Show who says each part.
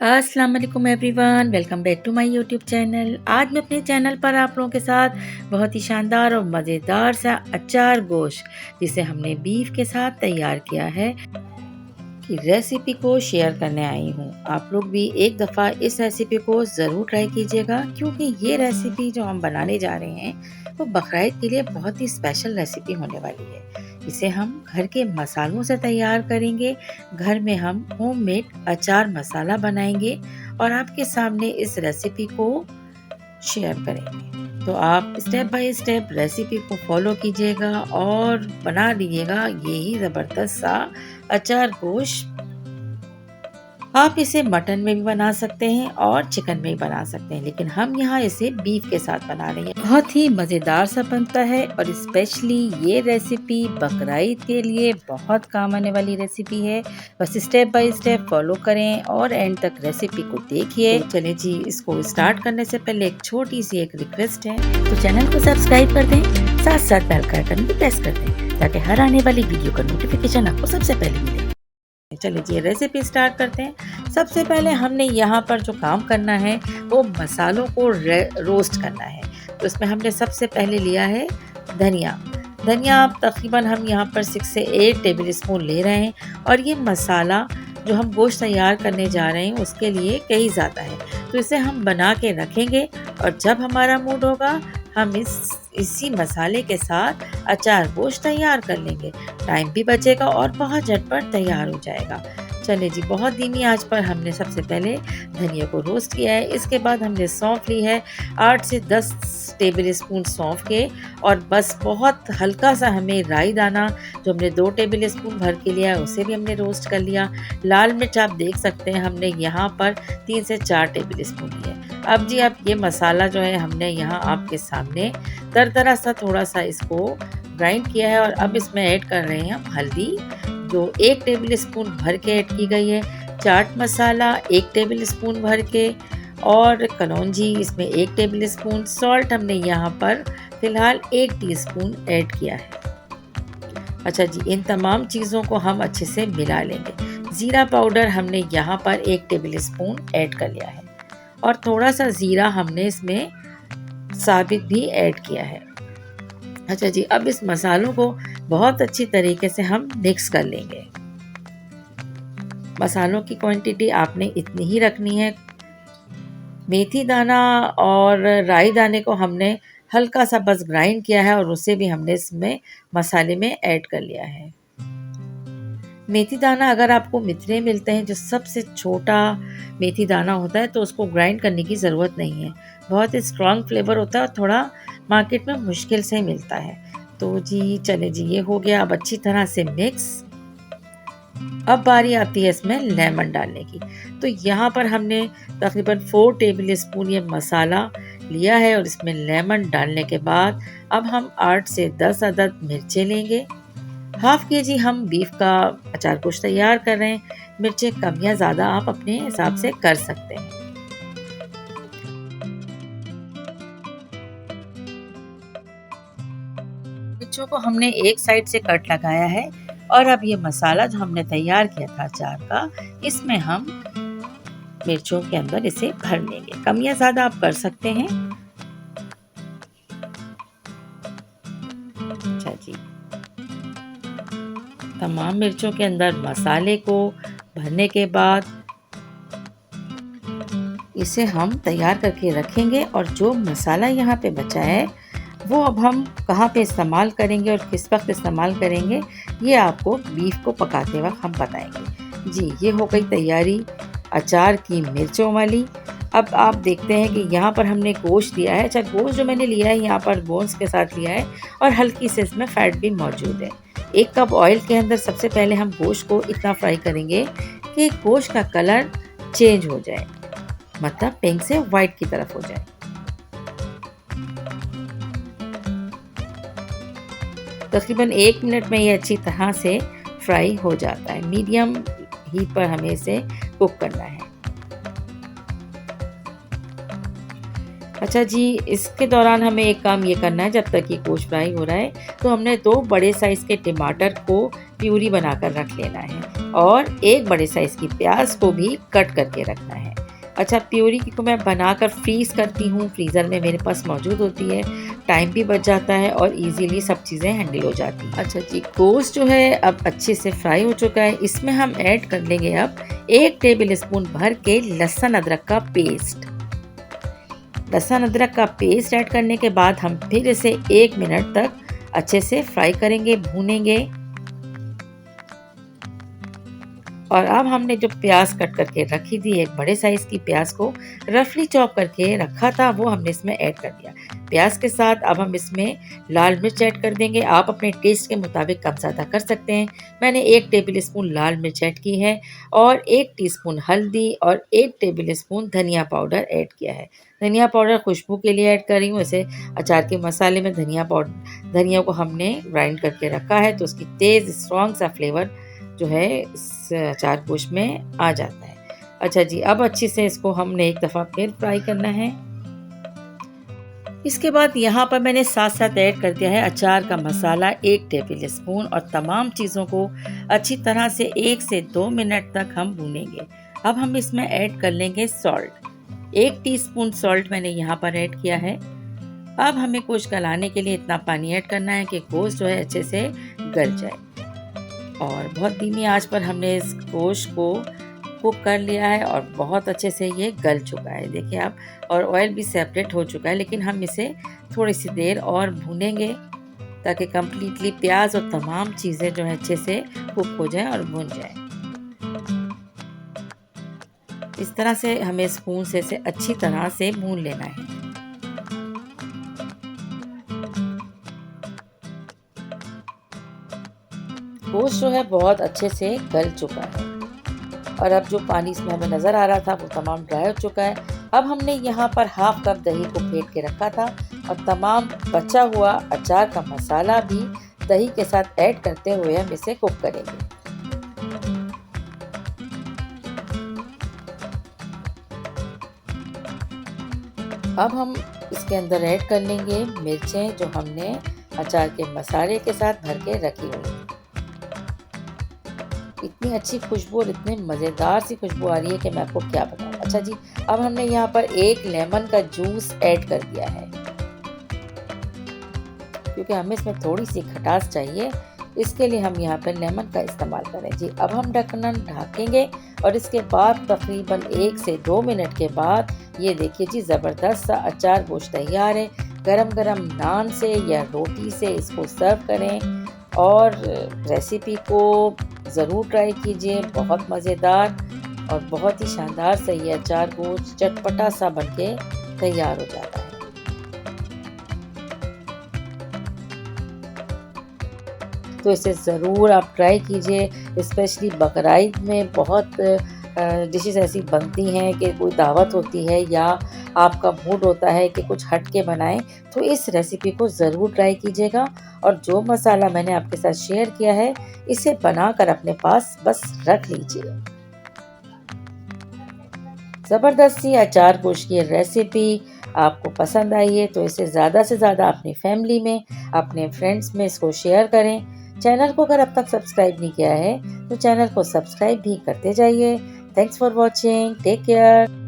Speaker 1: अस्सलाम वालेकुम everyone, welcome back to my YouTube channel. आज मैं अपने चैनल पर आप लोगों के साथ बहुत ही शानदार और मज़ेदार सा अचार गोश्त जिसे हमने बीफ के साथ तैयार किया है की रेसिपी को शेयर करने आई हूँ। आप लोग भी एक दफ़ा इस रेसिपी को ज़रूर ट्राई कीजिएगा, क्योंकि ये रेसिपी जो हम बनाने जा रहे हैं वो बकरीद के लिए बहुत ही स्पेशल रेसिपी होने वाली है। इसे हम घर के मसालों से तैयार करेंगे। घर में हम होममेड अचार मसाला बनाएंगे और आपके सामने इस रेसिपी को शेयर करेंगे। तो आप स्टेप बाय स्टेप रेसिपी को फॉलो कीजिएगा और बना लीजिएगा यही ज़बरदस्त सा अचार गोश्त। आप इसे मटन में भी बना सकते हैं और चिकन में भी बना सकते हैं, लेकिन हम यहाँ इसे बीफ के साथ बना रहे हैं। बहुत ही मज़ेदार सा बनता है और स्पेशली ये रेसिपी बकरीद के लिए बहुत काम आने वाली रेसिपी है। बस स्टेप बाय स्टेप फॉलो करें और एंड तक रेसिपी को देखिए। तो चलिए जी, इसको स्टार्ट करने से पहले एक छोटी सी एक रिक्वेस्ट है, तो चैनल को सब्सक्राइब कर दें, साथ साथ बेल का आइकन भी प्रेस कर दें ताकि हर आने वाली वीडियो का नोटिफिकेशन आपको सबसे पहले मिले। चलिए जी, रेसिपी स्टार्ट करते हैं। सबसे पहले हमने यहाँ पर जो काम करना है वो मसालों को रोस्ट करना है। तो इसमें हमने सबसे पहले लिया है धनिया। धनिया तकरीबन हम यहाँ पर 6 से 8 टेबल स्पून ले रहे हैं और ये मसाला जो हम गोश्त तैयार करने जा रहे हैं उसके लिए कहीं ज़्यादा है, तो इसे हम बना के रखेंगे और जब हमारा मूड होगा हम इसी मसाले के साथ अचार गोश्त तैयार कर लेंगे। टाइम भी बचेगा और बहुत झटपट तैयार हो जाएगा। चलिए जी, बहुत धीमी आंच पर हमने सबसे पहले धनिया को रोस्ट किया है। इसके बाद हमने सौंफ ली है, 8 से 10 टेबल स्पून सौंफ के, और बस बहुत हल्का सा हमें राई दाना जो हमने 2 टेबल स्पून भर के लिया है उसे भी हमने रोस्ट कर लिया। लाल मिर्च आप देख सकते हैं हमने यहाँ पर 3 से 4 टेबल स्पून लिए। अब जी, अब ये मसाला जो है हमने यहाँ आपके सामने दरदरा सा थोड़ा सा इसको ग्राइंड किया है और अब इसमें ऐड कर रहे हैं हम हल्दी जो 1 टेबल स्पून भर के ऐड की गई है, चाट मसाला 1 टेबल स्पून भर के, और कलौंजी इसमें 1 टेबल स्पून, सॉल्ट हमने यहाँ पर फ़िलहाल 1 टीस्पून ऐड किया है। अच्छा जी, इन तमाम चीज़ों को हम अच्छे से मिला लेंगे। ज़ीरा पाउडर हमने यहाँ पर 1 टेबल स्पून ऐड कर लिया है और थोड़ा सा ज़ीरा हमने इसमें साबित भी ऐड किया है। अच्छा जी, अब इस मसालों को बहुत अच्छी तरीके से हम मिक्स कर लेंगे। मसालों की क्वांटिटी आपने इतनी ही रखनी है। मेथी दाना और राई दाने को हमने हल्का सा बस ग्राइंड किया है और उसे भी हमने इसमें मसाले में ऐड कर लिया है। मेथी दाना अगर आपको मिथरे मिलते हैं जो सबसे छोटा मेथी दाना होता है तो उसको ग्राइंड करने की ज़रूरत नहीं है। बहुत ही स्ट्रॉन्ग फ्लेवर होता है और थोड़ा मार्केट में मुश्किल से मिलता है। तो जी चले जी, ये हो गया अब अच्छी तरह से मिक्स। अब बारी आती है इसमें लेमन डालने की। तो यहाँ पर हमने तकरीबन 4 टेबल स्पून ये मसाला लिया है और इसमें लेमन डालने के बाद अब हम 8 से 10 अदद मिर्चें लेंगे। हाफ केजी हम बीफ का अचार गोश्त तैयार कर रहे हैं। मिर्चें कम या ज़्यादा आप अपने हिसाब से कर सकते हैं। मिर्चों को हमने एक साइड से कट लगाया है और अब ये मसाला जो हमने तैयार किया था अचार का, इसमें हम मिर्चों के अंदर इसे भर लेंगे। कम या ज़्यादा आप कर सकते हैं। अच्छा जी, तमाम मिर्चों के अंदर मसाले को भरने के बाद इसे हम तैयार करके रखेंगे और जो मसाला यहाँ पे बचा है वो अब हम कहाँ पे इस्तेमाल करेंगे और किस वक्त इस्तेमाल करेंगे ये आपको बीफ को पकाते वक्त हम बताएंगे। जी, ये हो गई तैयारी अचार की मिर्चों वाली। अब आप देखते हैं कि यहाँ पर हमने गोश्त लिया है। अच्छा, गोश्त जो मैंने लिया है यहाँ पर बोन्स के साथ लिया है और हल्की से इसमें फ़ैट भी मौजूद है। 1 कप ऑयल के अंदर सबसे पहले हम गोश्त को इतना फ्राई करेंगे कि गोश्त का कलर चेंज हो जाए, मतलब पिंक से वाइट की तरफ हो जाए। तकरीबन 1 मिनट में ये अच्छी तरह से फ्राई हो जाता है। मीडियम हीट पर हमें इसे कुक करना है। अच्छा जी, इसके दौरान हमें एक काम ये करना है, जब तक ये गोश्त फ्राई हो रहा है तो हमने 2 बड़े साइज़ के टमाटर को प्यूरी बनाकर रख लेना है और एक बड़े साइज़ की प्याज को भी कट करके रखना है। अच्छा, प्यूरी को मैं बनाकर फ्रीज़ करती हूँ, फ्रीज़र में मेरे पास मौजूद होती है, टाइम भी बच जाता है और इजीली सब चीज़ें हैंडल हो जाती हैं। अच्छा जी, गोश्त जो है अब अच्छे से फ्राई हो चुका है। इसमें हम ऐड कर लेंगे अब 1 टेबल स्पून भर के लहसुन अदरक का पेस्ट। लहसुन अदरक का पेस्ट ऐड करने के बाद हम फिर इसे 1 मिनट तक अच्छे से फ्राई करेंगे, भूनेंगे। और अब हमने जो प्याज कट करके रखी थी, एक बड़े साइज़ की प्याज को रफली चॉप करके रखा था, वो हमने इसमें ऐड कर दिया। प्याज के साथ अब हम इसमें लाल मिर्च ऐड कर देंगे। आप अपने टेस्ट के मुताबिक कम ज़्यादा कर सकते हैं। मैंने 1 टेबल स्पून लाल मिर्च ऐड की है और 1 टीस्पून हल्दी और 1 टेबल स्पून धनिया पाउडर ऐड किया है। धनिया पाउडर खुशबू के लिए ऐड कर रही हूँ। वैसे अचार के मसाले में धनिया को हमने ग्राइंड करके रखा है, तो उसकी तेज़ स्ट्रॉन्ग सा फ्लेवर जो है इस अचार गोश्त में आ जाता है। अच्छा जी, अब अच्छे से इसको हमने एक दफ़ा फिर फ्राई करना है। इसके बाद यहाँ पर मैंने साथ साथ ऐड कर दिया है अचार का मसाला 1 टेबल स्पून और तमाम चीज़ों को अच्छी तरह से 1 से 2 मिनट तक हम भूनेंगे। अब हम इसमें ऐड कर लेंगे सॉल्ट। 1 टीस्पून सॉल्ट मैंने यहाँ पर ऐड किया है। अब हमें गोश्त गलाने के लिए इतना पानी ऐड करना है कि गोश्त जो है अच्छे से गल जाए और बहुत धीमी आंच पर हमने इस गोश्त को कुक कर लिया है और बहुत अच्छे से ये गल चुका है, देखिए आप, और ऑयल भी सेपरेट हो चुका है। लेकिन हम इसे थोड़ी सी देर और भूनेंगे ताकि कम्प्लीटली प्याज और तमाम चीज़ें जो है अच्छे से कुक हो जाएं और भुन जाएं। इस तरह से हमें स्पून से इसे अच्छी तरह से भून लेना है। गोश्त जो है बहुत अच्छे से गल चुका है और अब जो पानी इसमें हमें नज़र आ रहा था वो तमाम ड्राई हो चुका है। अब हमने यहाँ पर हाफ कप दही को फेंट के रखा था और तमाम बचा हुआ अचार का मसाला भी दही के साथ ऐड करते हुए हम इसे कुक करेंगे। अब हम इसके अंदर ऐड कर लेंगे मिर्चें जो हमने अचार के मसाले के साथ भर के रखी हुई हैं। इतनी अच्छी खुशबू और इतनी मज़ेदार सी खुशबू आ रही है कि मैं आपको क्या बताऊँ। अच्छा जी, अब हमने यहाँ पर 1 लेमन का जूस ऐड कर दिया है क्योंकि हमें इसमें थोड़ी सी खटास चाहिए, इसके लिए हम यहाँ पर लेमन का इस्तेमाल करें। जी, अब हम ढक्कन ढकेंगे और इसके बाद तकरीबन 1 से 2 मिनट के बाद ये देखिए जी, ज़बरदस्त सा अचार गोश्त तैयार है। गरम गरम नान से या रोटी से इसको सर्व करें और रेसिपी को ज़रूर ट्राई कीजिए। बहुत मज़ेदार और बहुत ही शानदार से ये अचार गोश्त चटपटा सा बनके तैयार हो जाता है। तो इसे ज़रूर आप ट्राई कीजिए। स्पेशली बकरीद में बहुत डिशेस ऐसी बनती हैं कि कोई दावत होती है या आपका मूड होता है कि कुछ हट के बनाएं, तो इस रेसिपी को ज़रूर ट्राई कीजिएगा। और जो मसाला मैंने आपके साथ शेयर किया है, इसे बनाकर अपने पास बस रख लीजिए। ज़बरदस्त सी अचार गोश्त की रेसिपी आपको पसंद आई है तो इसे ज़्यादा से ज़्यादा अपनी फैमिली में, अपने फ्रेंड्स में इसको शेयर करें। चैनल को अगर अब तक सब्सक्राइब नहीं किया है तो चैनल को सब्सक्राइब भी करते जाइए। Thanks for watching, take care.